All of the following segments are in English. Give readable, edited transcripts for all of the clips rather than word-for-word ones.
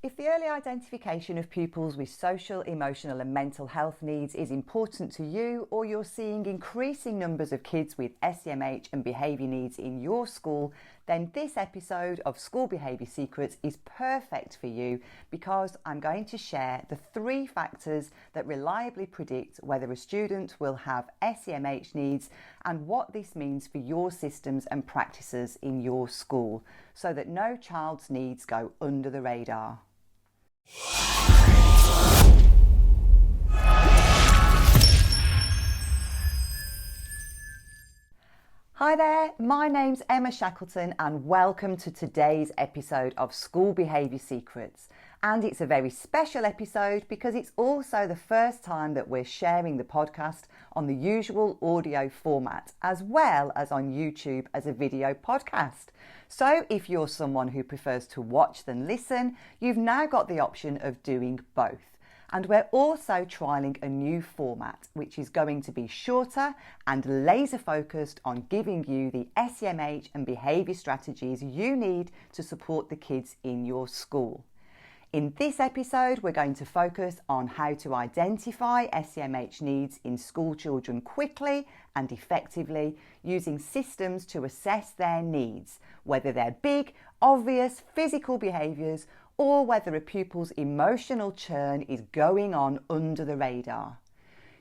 If the early identification of pupils with social, emotional and mental health needs is important to you, or you're seeing increasing numbers of kids with SEMH and behaviour needs in your school, then this episode of School Behaviour Secrets is perfect for you, because I'm going to share the 3 factors that reliably predict whether a student will have SEMH needs and what this means for your systems and practices in your school, so that no child's needs go under the radar. Hi there, my name's Emma Shackleton and welcome to today's episode of School Behaviour Secrets. And it's a very special episode because it's also the first time that we're sharing the podcast on the usual audio format, as well as on YouTube as a video podcast. So if you're someone who prefers to watch than listen, you've now got the option of doing both. And we're also trialling a new format, which is going to be shorter and laser focused on giving you the SEMH and behaviour strategies you need to support the kids in your school. In this episode, we're going to focus on how to identify SEMH needs in school children quickly and effectively, using systems to assess their needs, whether they're big, obvious physical behaviours or whether a pupil's emotional churn is going on under the radar.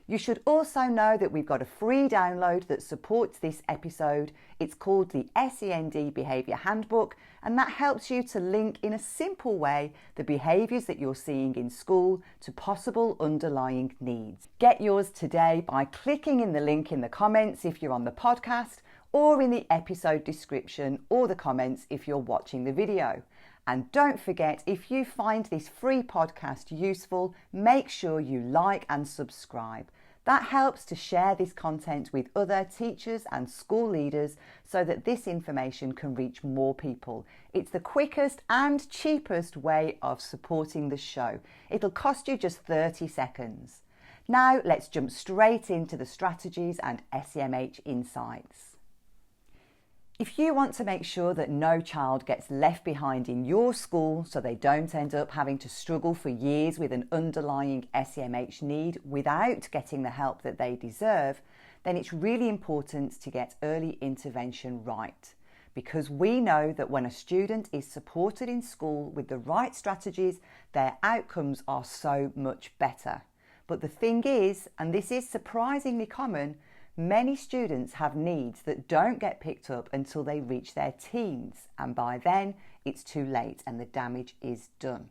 You should also know that we've got a free download that supports this episode. It's called the SEND Behaviour Handbook, and that helps you to link in a simple way the behaviours that you're seeing in school to possible underlying needs. Get yours today by clicking in the link in the comments if you're on the podcast, or in the episode description or the comments if you're watching the video. And don't forget, if you find this free podcast useful, make sure you like and subscribe. That helps to share this content with other teachers and school leaders so that this information can reach more people. It's the quickest and cheapest way of supporting the show. It'll cost you just 30 seconds. Now let's jump straight into the strategies and SEMH insights. If you want to make sure that no child gets left behind in your school so they don't end up having to struggle for years with an underlying SEMH need without getting the help that they deserve, then it's really important to get early intervention right. Because we know that when a student is supported in school with the right strategies, their outcomes are so much better. But the thing is, and this is surprisingly common, many students have needs that don't get picked up until they reach their teens, and by then it's too late and the damage is done.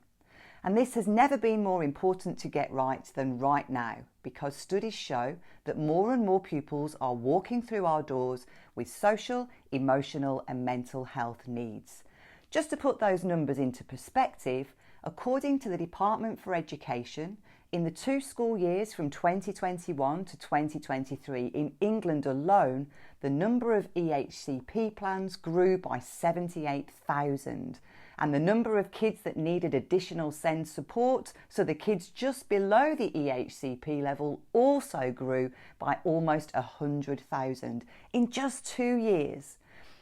And this has never been more important to get right than right now, because studies show that more and more pupils are walking through our doors with social, emotional and mental health needs. Just to put those numbers into perspective, according to the Department for Education, in the 2 school years from 2021 to 2023 in England alone, the number of EHCP plans grew by 78,000, and the number of kids that needed additional SEND support, so the kids just below the EHCP level, also grew by almost 100,000 in just 2 years.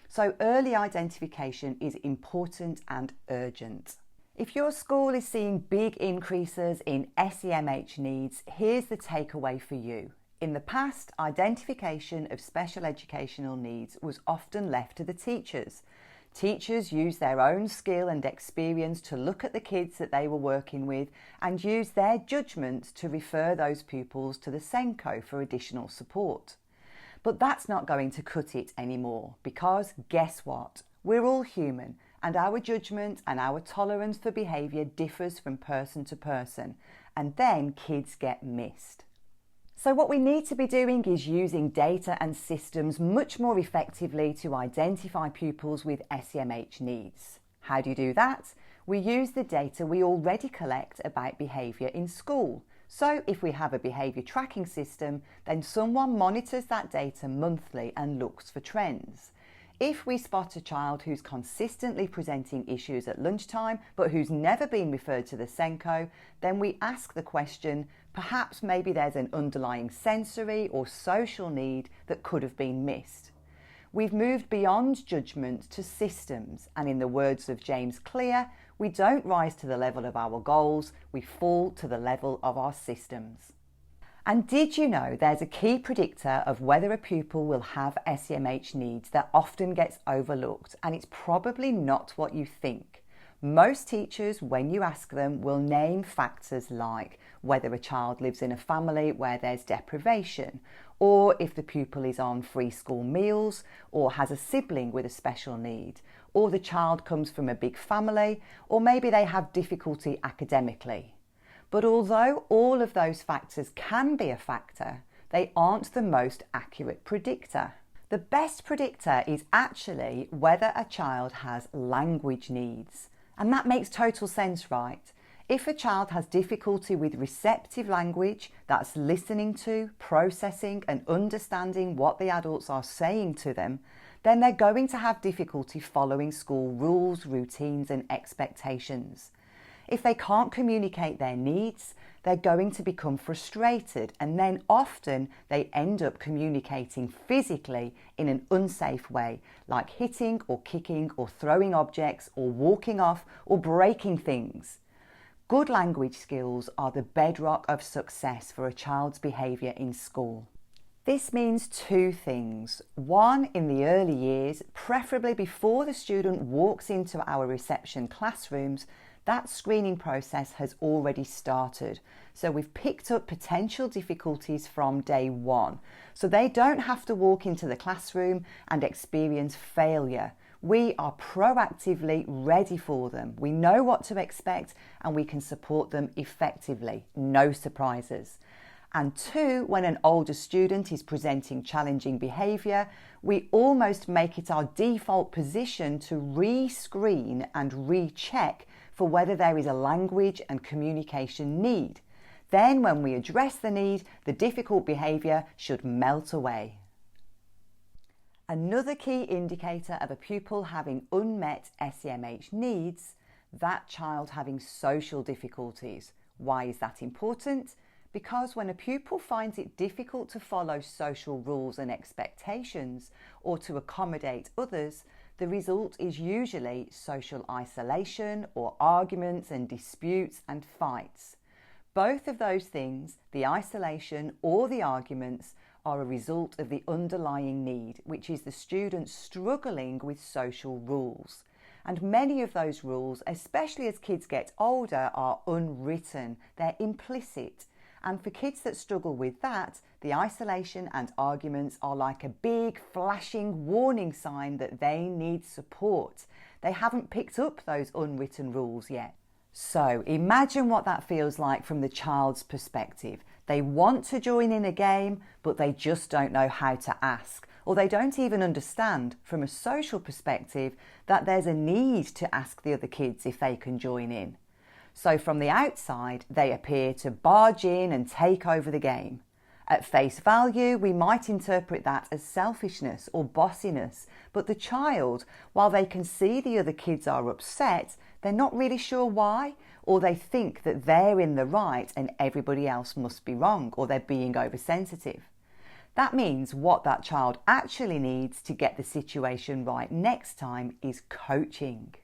So early identification is important and urgent. If your school is seeing big increases in SEMH needs, here's the takeaway for you. In the past, identification of special educational needs was often left to the teachers. Teachers used their own skill and experience to look at the kids that they were working with and use their judgment to refer those pupils to the SENCO for additional support. But that's not going to cut it anymore, because guess what? We're all human, and our judgment and our tolerance for behaviour differs from person to person, and then kids get missed. So what we need to be doing is using data and systems much more effectively to identify pupils with SEMH needs. How do you do that? We use the data we already collect about behaviour in school. So if we have a behaviour tracking system, then someone monitors that data monthly and looks for trends. If we spot a child who's consistently presenting issues at lunchtime but who's never been referred to the SENCO, then we ask the question, perhaps maybe there's an underlying sensory or social need that could have been missed. We've moved beyond judgment to systems, and in the words of James Clear, We don't rise to the level of our goals, we fall to the level of our systems. And did you know there's a key predictor of whether a pupil will have SEMH needs that often gets overlooked, and it's probably not what you think. Most teachers, when you ask them, will name factors like whether a child lives in a family where there's deprivation, or if the pupil is on free school meals, or has a sibling with a special need, or the child comes from a big family, or maybe they have difficulty academically. But although all of those factors can be a factor, they aren't the most accurate predictor. The best predictor is actually whether a child has language needs. And that makes total sense, right? If a child has difficulty with receptive language, that's listening to, processing and understanding what the adults are saying to them, then they're going to have difficulty following school rules, routines and expectations. If they can't communicate their needs, they're going to become frustrated, and then often they end up communicating physically in an unsafe way, like hitting or kicking or throwing objects or walking off or breaking things. Good language skills are the bedrock of success for a child's behaviour in school. This means two things. One, in the early years, preferably before the student walks into our reception classrooms, that screening process has already started. So we've picked up potential difficulties from day one. So they don't have to walk into the classroom and experience failure. We are proactively ready for them. We know what to expect and we can support them effectively. No surprises. And two, when an older student is presenting challenging behaviour, we almost make it our default position to re-screen and recheck for whether there is a language and communication need. Then when we address the need, the difficult behaviour should melt away. Another key indicator of a pupil having unmet SEMH needs, that child having social difficulties. Why is that important? Because when a pupil finds it difficult to follow social rules and expectations or to accommodate others, the result is usually social isolation or arguments and disputes and fights. Both of those things, the isolation or the arguments, are a result of the underlying need, which is the student struggling with social rules. And many of those rules, especially as kids get older, are unwritten, they're implicit. And for kids that struggle with that, the isolation and arguments are like a big flashing warning sign that they need support. They haven't picked up those unwritten rules yet. So imagine what that feels like from the child's perspective. They want to join in a game, but they just don't know how to ask. Or they don't even understand, from a social perspective, that there's a need to ask the other kids if they can join in. So from the outside, they appear to barge in and take over the game. At face value, we might interpret that as selfishness or bossiness, but the child, while they can see the other kids are upset, they're not really sure why, or they think that they're in the right and everybody else must be wrong, or they're being oversensitive. That means what that child actually needs to get the situation right next time is coaching.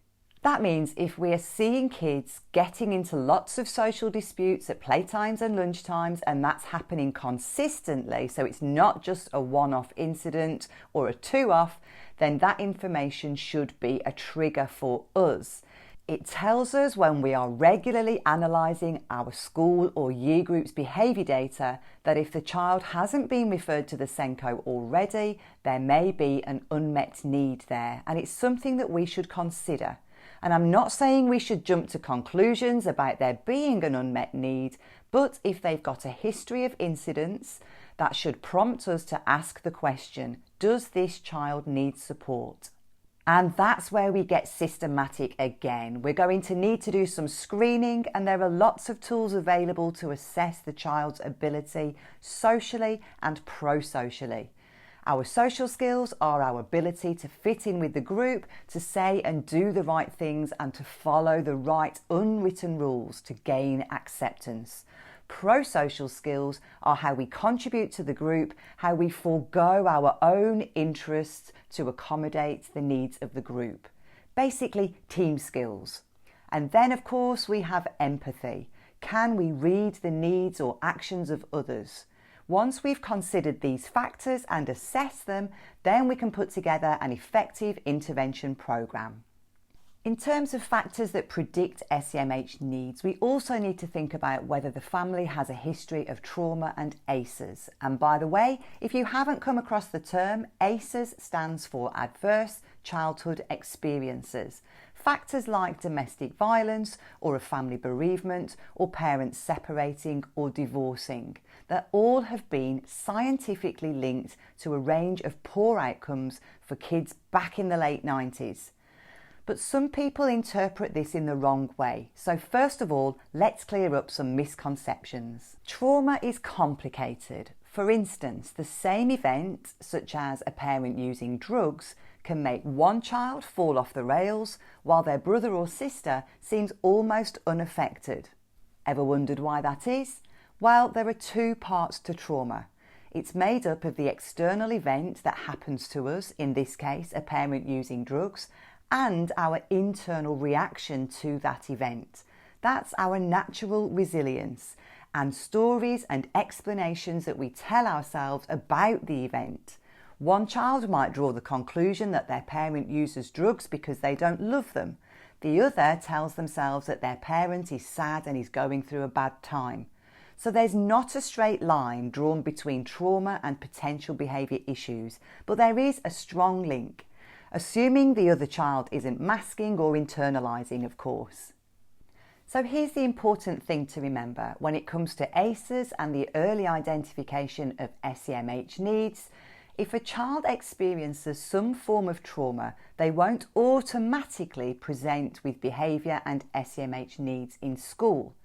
That means if we are seeing kids getting into lots of social disputes at playtimes and lunchtimes, and that's happening consistently, so it's not just a one-off incident or a two-off, then that information should be a trigger for us. It tells us when we are regularly analysing our school or year group's behaviour data that if the child hasn't been referred to the SENCO already, there may be an unmet need there, and it's something that we should consider. And I'm not saying we should jump to conclusions about there being an unmet need, but if they've got a history of incidents, that should prompt us to ask the question, does this child need support? And that's where we get systematic again. We're going to need to do some screening, and there are lots of tools available to assess the child's ability socially and pro-socially. Our social skills are our ability to fit in with the group, to say and do the right things, and to follow the right unwritten rules to gain acceptance. Pro-social skills are how we contribute to the group, how we forego our own interests to accommodate the needs of the group. Basically, team skills. And then, of course, we have empathy. Can we read the needs or actions of others? Once we've considered these factors and assessed them, then we can put together an effective intervention programme. In terms of factors that predict SEMH needs, we also need to think about whether the family has a history of trauma and ACEs. And by the way, if you haven't come across the term, ACEs stands for Adverse Childhood Experiences. Factors like domestic violence or a family bereavement or parents separating or divorcing, that all have been scientifically linked to a range of poor outcomes for kids back in the late 90s. But some people interpret this in the wrong way. So first of all, let's clear up some misconceptions. Trauma is complicated. For instance, the same event, such as a parent using drugs, can make one child fall off the rails while their brother or sister seems almost unaffected. Ever wondered why that is? Well, there are two parts to trauma. It's made up of the external event that happens to us, in this case, a parent using drugs, and our internal reaction to that event. That's our natural resilience and stories and explanations that we tell ourselves about the event. One child might draw the conclusion that their parent uses drugs because they don't love them. The other tells themselves that their parent is sad and is going through a bad time. So there's not a straight line drawn between trauma and potential behaviour issues, but there is a strong link. Assuming the other child isn't masking or internalising, of course. So here's the important thing to remember when it comes to ACEs and the early identification of SEMH needs. If a child experiences some form of trauma, they won't automatically present with behaviour and SEMH needs in school.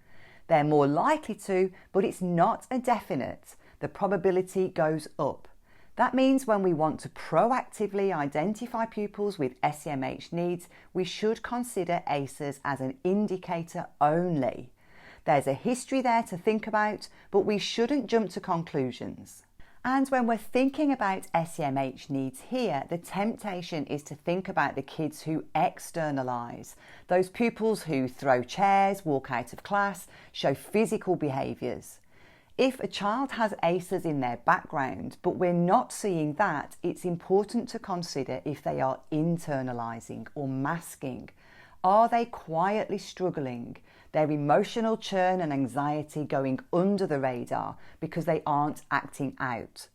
They're more likely to, but it's not a definite. The probability goes up. That means when we want to proactively identify pupils with SEMH needs, we should consider ACEs as an indicator only. There's a history there to think about, but we shouldn't jump to conclusions. And when we're thinking about SEMH needs here, the temptation is to think about the kids who externalise, those pupils who throw chairs, walk out of class, show physical behaviours. If a child has ACEs in their background, but we're not seeing that, it's important to consider if they are internalising or masking. Are they quietly struggling? Their emotional churn and anxiety going under the radar because they aren't acting out.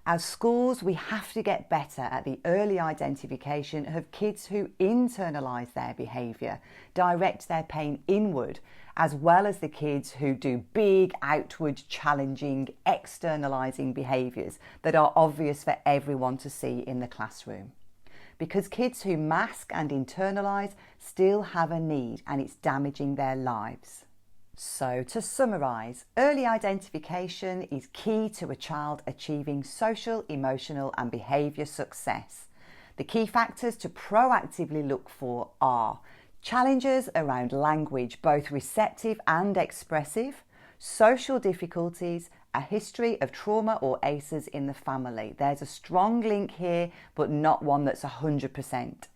As schools, we have to get better at the early identification of kids who internalise their behaviour, direct their pain inward, as well as the kids who do big, outward, challenging, externalising behaviours that are obvious for everyone to see in the classroom. Because kids who mask and internalise still have a need and it's damaging their lives. So to summarise, early identification is key to a child achieving social, emotional and behaviour success. The key factors to proactively look for are challenges around language, both receptive and expressive, social difficulties, a history of trauma or ACEs in the family. There's a strong link here, but not one that's 100%.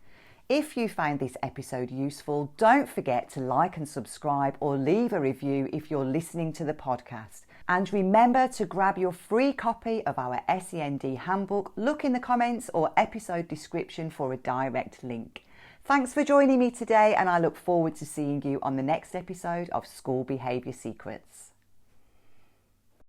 If you found this episode useful, don't forget to like and subscribe or leave a review if you're listening to the podcast. And remember to grab your free copy of our SEND handbook. Look in the comments or episode description for a direct link. Thanks for joining me today, and I look forward to seeing you on the next episode of School Behaviour Secrets.